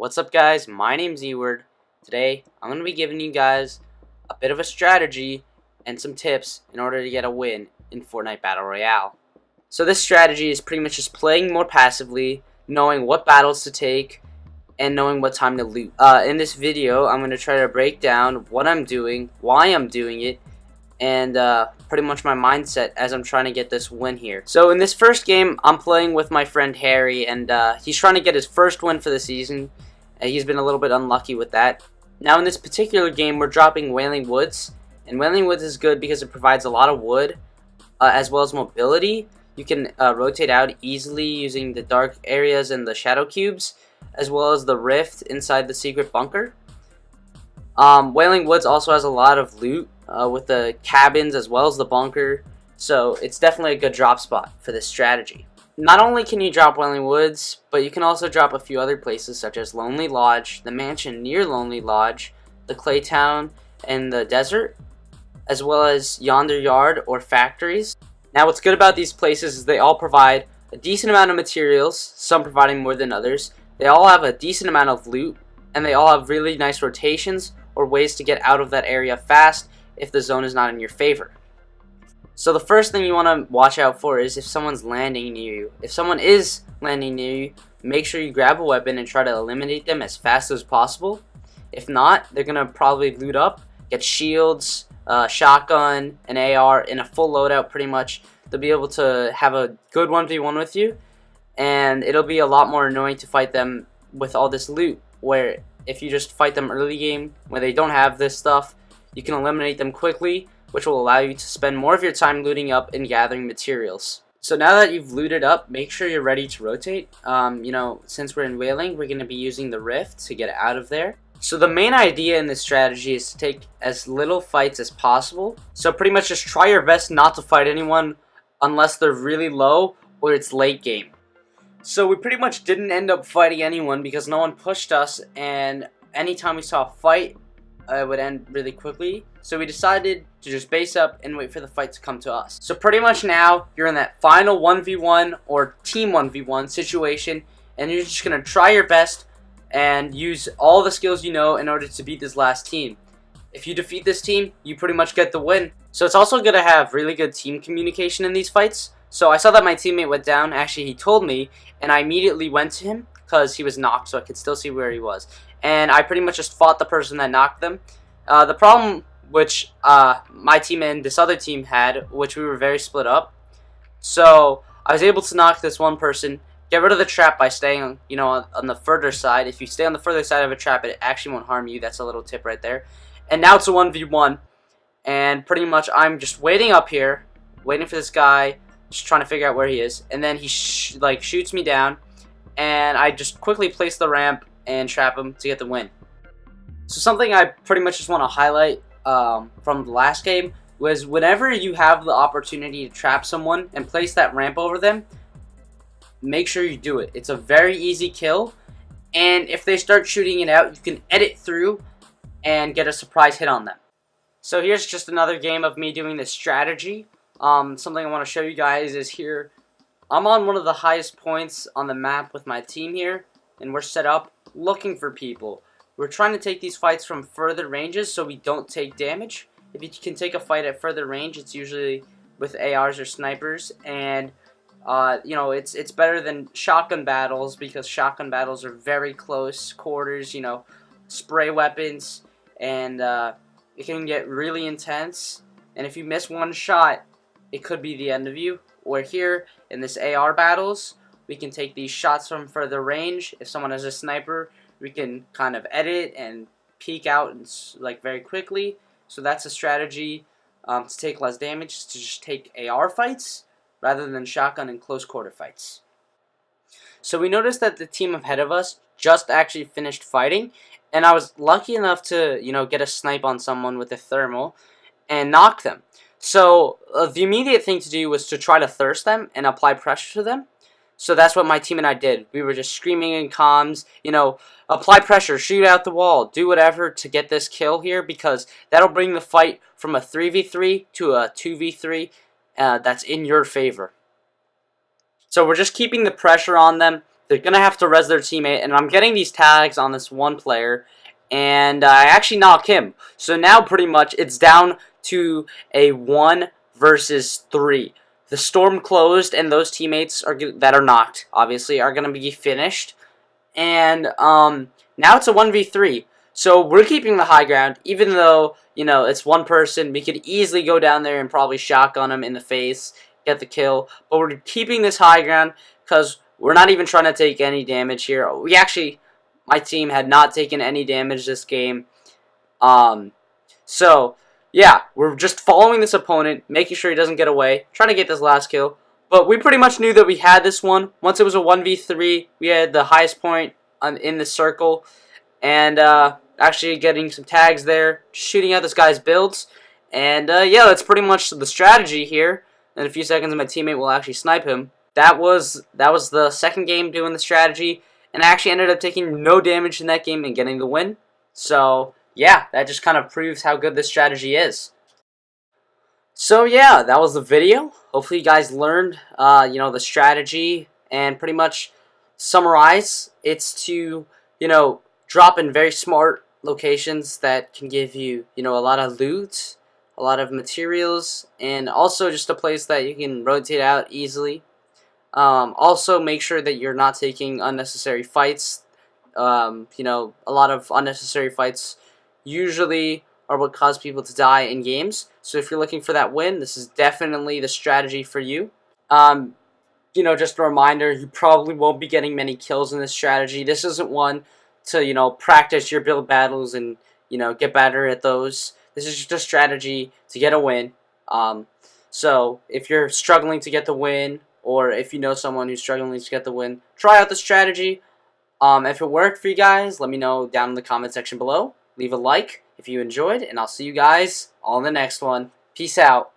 What's up, guys? My name's Eward. Today I'm going to be giving you guys a bit of a strategy and some tips in order to get a win in Fortnite Battle Royale. So this strategy is pretty much just playing more passively, knowing what battles to take, and knowing what time to loot. In this video I'm going to try to break down what I'm doing, why I'm doing it, and pretty much my mindset as I'm trying to get this win here. So in this first game, I'm playing with my friend Harry, and he's trying to get his first win for the season. He's been a little bit unlucky with that. Now in this particular game, we're dropping Wailing Woods, and Wailing Woods is good because it provides a lot of wood, as well as mobility. You can rotate out easily using the dark areas and the shadow cubes, as well as the rift inside the secret bunker. Wailing Woods also has a lot of loot with the cabins as well as the bunker, so it's definitely a good drop spot for this strategy. Not only can you drop Wailing Woods, but you can also drop a few other places such as Lonely Lodge, the mansion near Lonely Lodge, the Claytown, and the desert, as well as Yonder Yard or factories. Now what's good about these places is they all provide a decent amount of materials, some providing more than others. They all have a decent amount of loot, and they all have really nice rotations or ways to get out of that area fast if the zone is not in your favor. So the first thing you want to watch out for is if someone's landing near you. If someone is landing near you, make sure you grab a weapon and try to eliminate them as fast as possible. If not, they're going to probably loot up, get shields, shotgun, an AR, in a full loadout pretty much. They'll be able to have a good 1v1 with you, and it'll be a lot more annoying to fight them with all this loot, where if you just fight them early game where they don't have this stuff, you can eliminate them quickly, which will allow you to spend more of your time looting up and gathering materials. So now that you've looted up, make sure you're ready to rotate. Since we're in Wailing, we're going to be using the rift to get out of there. So the main idea in this strategy is to take as little fights as possible. So pretty much just try your best not to fight anyone unless they're really low or it's late game. So we pretty much didn't end up fighting anyone because no one pushed us, and anytime we saw a fight, it would end really quickly. So we decided to just base up and wait for the fight to come to us. So pretty much now you're in that final 1v1 or team 1v1 situation, and you're just going to try your best and use all the skills you know in order to beat this last team. If you defeat this team, you pretty much get the win. So it's also good to have really good team communication in these fights. So I saw that my teammate went down. Actually, he told me, and I immediately went to him because he was knocked, so I could still see where he was. And I pretty much just fought the person that knocked them. The problem which my team and this other team had, which we were very split up. So I was able to knock this one person, get rid of the trap by staying on the further side. If you stay on the further side of a trap, it actually won't harm you. That's a little tip right there. And now it's a 1v1. And pretty much I'm just waiting up here, waiting for this guy, just trying to figure out where he is. And then he shoots me down, and I just quickly place the ramp and trap him to get the win. So something I pretty much just want to highlight from the last game was whenever you have the opportunity to trap someone and place that ramp over them, make sure you do it. It's a very easy kill, and if they start shooting it out, you can edit through and get a surprise hit on them. So here's just another game of me doing this strategy. Something I want to show you guys is here. I'm on one of the highest points on the map with my team here, and we're set up looking for people. We're trying to take these fights from further ranges so we don't take damage. If you can take a fight at further range, it's usually with ARs or snipers, and it's better than shotgun battles because shotgun battles are very close quarters, spray weapons, and it can get really intense, and if you miss one shot, it could be the end of you. Or here in this AR battles, we can take these shots from further range. If someone has a sniper, we can kind of edit and peek out very quickly. So that's a strategy to take less damage, to just take AR fights rather than shotgun and close quarter fights. So we noticed that the team ahead of us just actually finished fighting, and I was lucky enough to get a snipe on someone with a thermal and knock them. So the immediate thing to do was to try to thirst them and apply pressure to them. So that's what my team and I did. We were just screaming in comms, apply pressure, shoot out the wall, do whatever to get this kill here, because that'll bring the fight from a 3v3 to a 2v3 that's in your favor. So we're just keeping the pressure on them. they're going to have to res their teammate, and I'm getting these tags on this one player, and I actually knock him. So now pretty much it's down to a 1 versus 3. The storm closed, and those teammates that are knocked, obviously, are going to be finished. And now it's a 1v3. So we're keeping the high ground, even though, you know, it's one person. We could easily go down there and probably shotgun him in the face, get the kill. But we're keeping this high ground because we're not even trying to take any damage here. We actually, my team had not taken any damage this game. So, yeah, we're just following this opponent, making sure he doesn't get away, trying to get this last kill. But we pretty much knew that we had this one. Once it was a 1v3, we had the highest point in the circle. And actually getting some tags there, shooting out this guy's builds. And yeah, that's pretty much the strategy here. In a few seconds, my teammate will actually snipe him. That was the second game doing the strategy. And I actually ended up taking no damage in that game and getting the win. So, yeah, that just kind of proves how good this strategy is. So yeah, that was the video. Hopefully you guys learned, you know, the strategy, and pretty much summarize. It's to, you know, drop in very smart locations that can give you, you know, a lot of loot, a lot of materials, and also just a place that you can rotate out easily. Also make sure that you're not taking unnecessary fights. You know, a lot of unnecessary fights usually are what cause people to die in games. So if you're looking for that win, this is definitely the strategy for you. You know, just a reminder, you probably won't be getting many kills in this strategy. This isn't one to, you know, practice your build battles and, you know, get better at those. This is just a strategy to get a win. So if you're struggling to get the win, or if you know someone who's struggling to get the win, try out the strategy. If it worked for you guys, let me know down in the comment section below. Leave a like if you enjoyed, and I'll see you guys on the next one. Peace out.